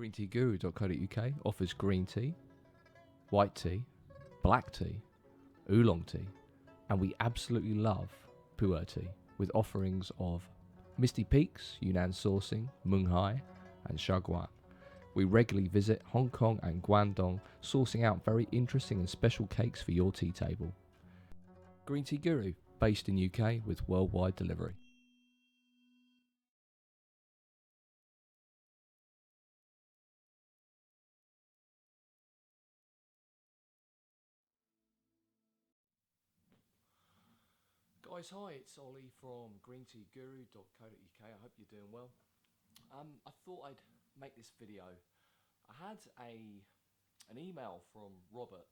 greenteaguru.co.uk offers green tea, white tea, black tea, oolong tea, and we absolutely love Pu Erh Tea with offerings of Misty Peaks, Yunnan sourcing, Mung Hai, and Shaguan. We regularly visit Hong Kong and Guangdong, sourcing out very interesting and special cakes for your tea table. Green Tea Guru, based in UK with worldwide delivery. Guys, hi, it's Ollie from greenteaguru.co.uk. I hope you're doing well. I thought I'd make this video. I had an email from Robert.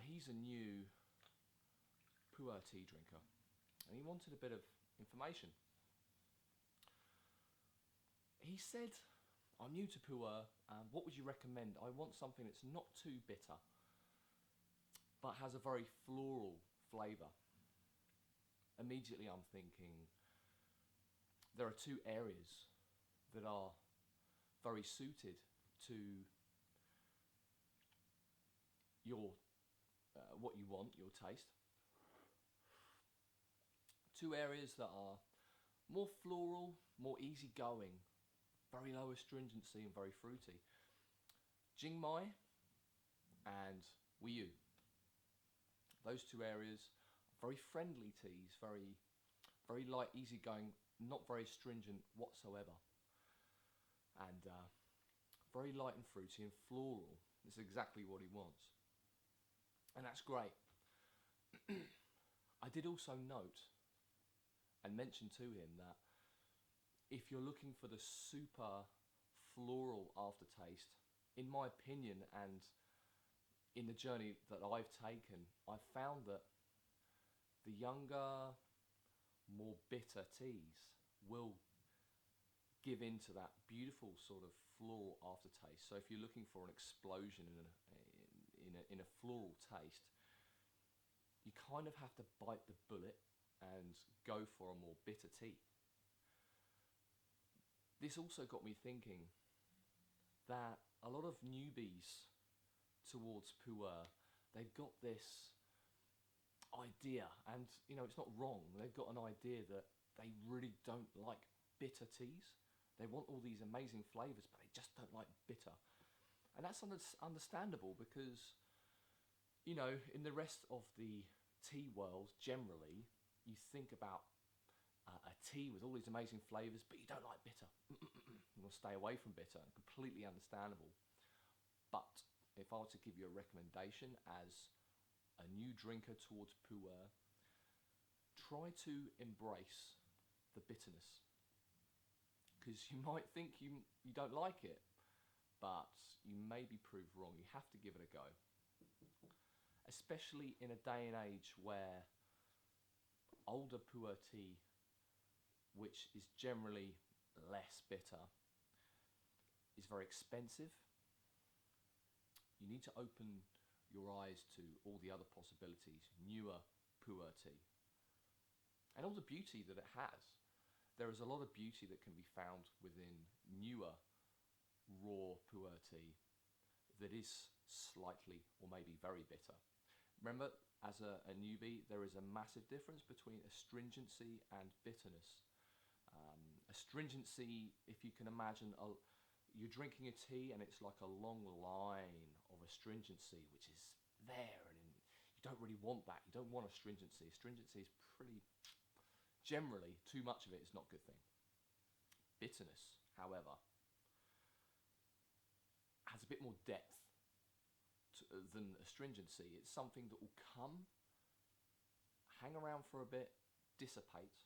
He's a new Pu Erh tea drinker, and he wanted a bit of information. He said, I'm new to Pu Erh, what would you recommend? I want something that's not too bitter, but has a very floral flavour. Immediately I'm thinking, there are two areas that are very suited to your what you want, your taste. Two areas that are more floral, more easygoing, very low astringency and very fruity. Jingmai and Wiyu. Those two areas, very friendly teas, very light, easygoing, not very stringent whatsoever, and very light and fruity and floral. It's exactly what he wants, and that's great. I did also note and mention to him that if you're looking for the super floral aftertaste, in my opinion, and in the journey that I've taken, I've found that the younger, more bitter teas will give into that beautiful sort of floral aftertaste. So if you're looking for an explosion in a floral taste, you kind of have to bite the bullet and go for a more bitter tea. This also got me thinking that a lot of newbies towards Pu Erh, they've got this idea, and you know, it's not wrong, they've got an idea that they really don't like bitter teas. They want all these amazing flavours, but they just don't like bitter. And that's understandable, because you know, in the rest of the tea world generally, you think about a tea with all these amazing flavours, but you don't like bitter. You want to stay away from bitter. Completely understandable. But if I were to give you a recommendation as a new drinker towards Pu Erh, try to embrace the bitterness, because you might think you don't like it, but you may be proved wrong. You have to give it a go, especially in a day and age where older Pu Erh tea, which is generally less bitter, is very expensive. You need to open your eyes to all the other possibilities, newer Pu Erh tea, and all the beauty that it has. There is a lot of beauty that can be found within newer raw Pu Erh tea that is slightly or maybe very bitter. Remember, as a newbie, there is a massive difference between astringency and bitterness. Astringency, if you can imagine, you're drinking a tea and it's like a long line of astringency, which is there, and you don't really want that. You don't want astringency. Astringency is pretty, generally, too much of it is not a good thing. Bitterness, however, has a bit more depth than astringency. It's something that will come, hang around for a bit, dissipate,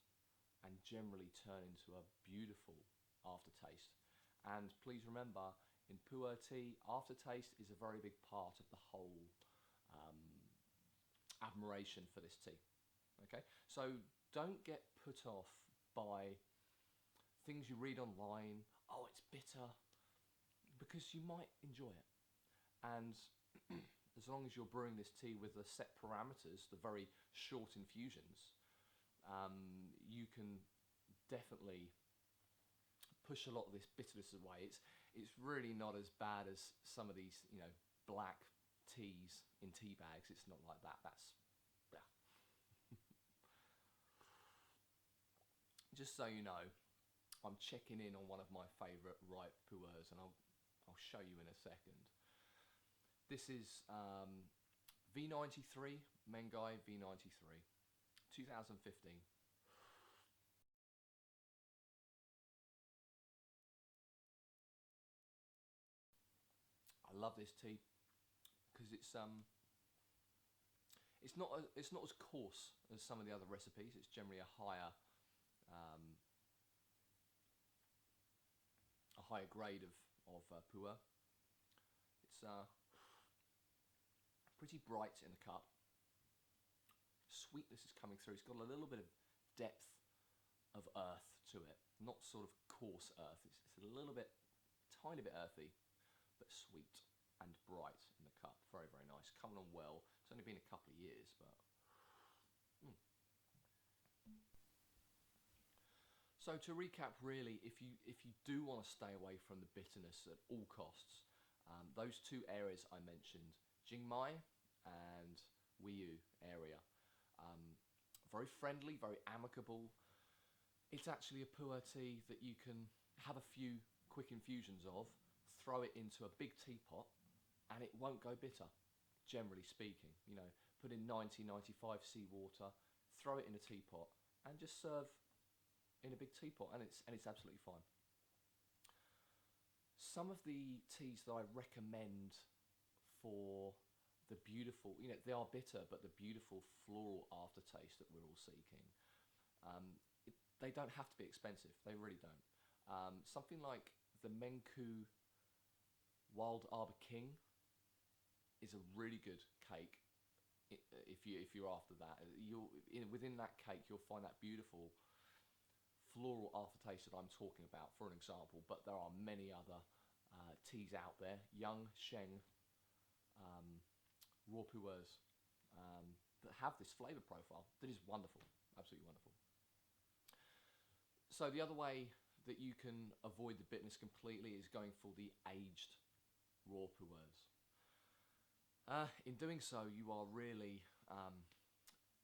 and generally turn into a beautiful aftertaste. And please remember, in Pu Erh tea, aftertaste is a very big part of the whole admiration for this tea. Okay, so don't get put off by things you read online. Oh, it's bitter, because you might enjoy it. And as long as you're brewing this tea with the set parameters, the very short infusions, you can definitely push a lot of this bitterness away. it's really not as bad as some of these, black teas in tea bags. It's not like that. That's, yeah. Just so you know, I'm checking in on one of my favourite ripe Pu Erhs, and I'll show you in a second. This is V93, Mengai V93, 2015. I love this tea because it's not as coarse as some of the other recipes. It's generally um, a higher grade of Pu Erh. It's pretty bright in the cup. Sweetness is coming through. It's got a little bit of depth of earth to it, not sort of coarse earth. It's a little bit, tiny bit earthy, but sweet and bright in the cup. Very, very nice. Coming on well. It's only been a couple of years, but. So to recap, really, if you do want to stay away from the bitterness at all costs, those two areas I mentioned, Jingmai and Wiyu area, very friendly, very amicable. It's actually a Pu Erh tea that you can have a few quick infusions of, throw it into a big teapot, and it won't go bitter, generally speaking. Put in 90-95 seawater, throw it in a teapot, and just serve in a big teapot, and it's absolutely fine. Some of the teas that I recommend for the beautiful, they are bitter, but the beautiful floral aftertaste that we're all seeking, they don't have to be expensive. They really don't. Something like the Menku Wild Arbor King is a really good cake. If you're after that, within that cake you'll find that beautiful floral aftertaste that I'm talking about, for an example. But there are many other teas out there, Young Sheng Raw Puers, that have this flavour profile that is wonderful, absolutely wonderful. So the other way that you can avoid the bitterness completely is going for the aged Raw Puers. In doing so, you are really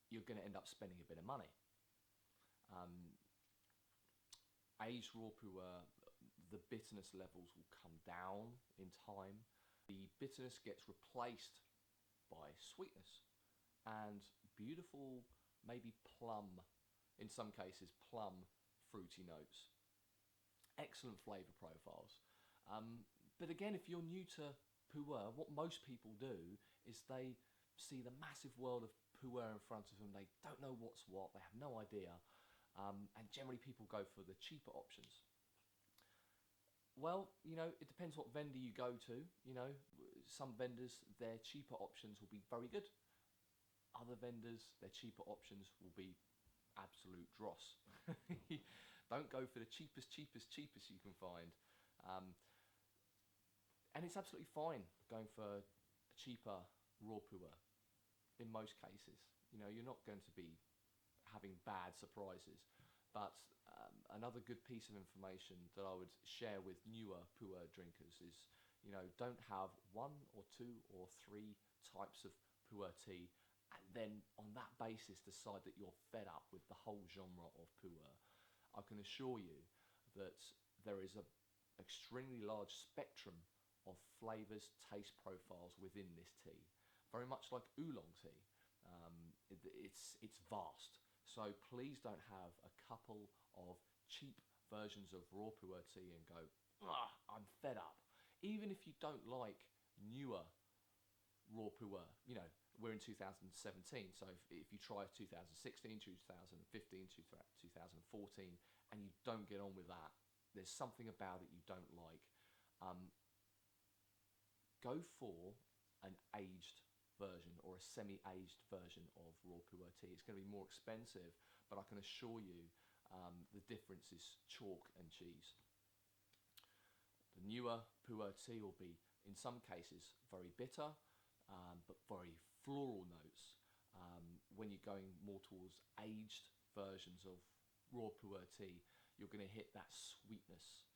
you're going to end up spending a bit of money. Aged Raw Puer, the bitterness levels will come down in time. The bitterness gets replaced by sweetness and beautiful, maybe plum, in some cases plum fruity notes. Excellent flavour profiles. But again, if you're new to Pu Erh, what most people do is they see the massive world of Pu Erh in front of them. They don't know what's what. They have no idea. And generally people go for the cheaper options. Well, it depends what vendor you go to. Some vendors, their cheaper options will be very good. Other vendors, their cheaper options will be absolute dross. Don't go for the cheapest you can find. And it's absolutely fine going for a cheaper Raw Pu Erh in most cases. You're not going to be having bad surprises. But another good piece of information that I would share with newer Pu Erh drinkers is, don't have one or two or three types of Pu Erh tea and then on that basis decide that you're fed up with the whole genre of Pu Erh. I can assure you that there is an extremely large spectrum of flavours, taste profiles within this tea. Very much like oolong tea. It's vast. So please don't have a couple of cheap versions of Raw Puer tea and go, I'm fed up. Even if you don't like newer Raw Puer, we're in 2017, so if you try 2016, 2015, 2014, and you don't get on with that, there's something about it you don't like. Go for an aged version or a semi-aged version of Raw Puer tea. It's going to be more expensive, but I can assure you the difference is chalk and cheese. The newer Puer tea will be, in some cases, very bitter, but very floral notes. When you're going more towards aged versions of Raw Puer tea, you're going to hit that sweetness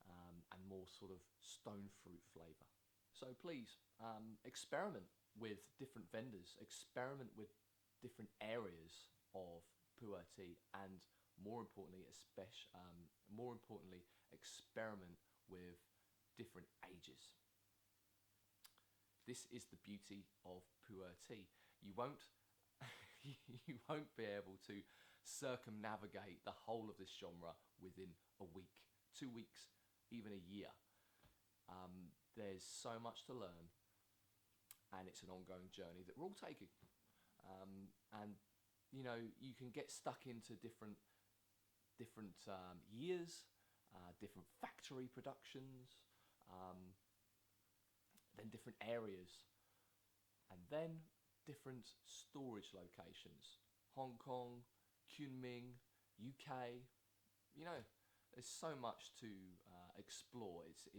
and more sort of stone fruit flavour. So please experiment with different vendors, experiment with different areas of Pu Erh Tea, and more importantly, experiment with different ages. This is the beauty of Pu Erh Tea. You won't you won't be able to circumnavigate the whole of this genre within a week, 2 weeks, even a year. There's so much to learn, and it's an ongoing journey that we're all taking. And you know, you can get stuck into different years, different factory productions, then different areas, and then different storage locations. Hong Kong, Kunming, UK. You know, there's so much to explore. It's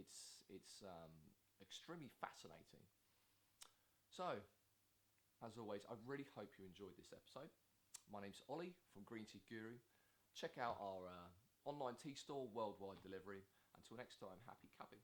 extremely fascinating. So, as always, I really hope you enjoyed this episode. My name's Ollie from Green Tea Guru. Check out our online tea store, worldwide delivery. Until next time, happy cupping.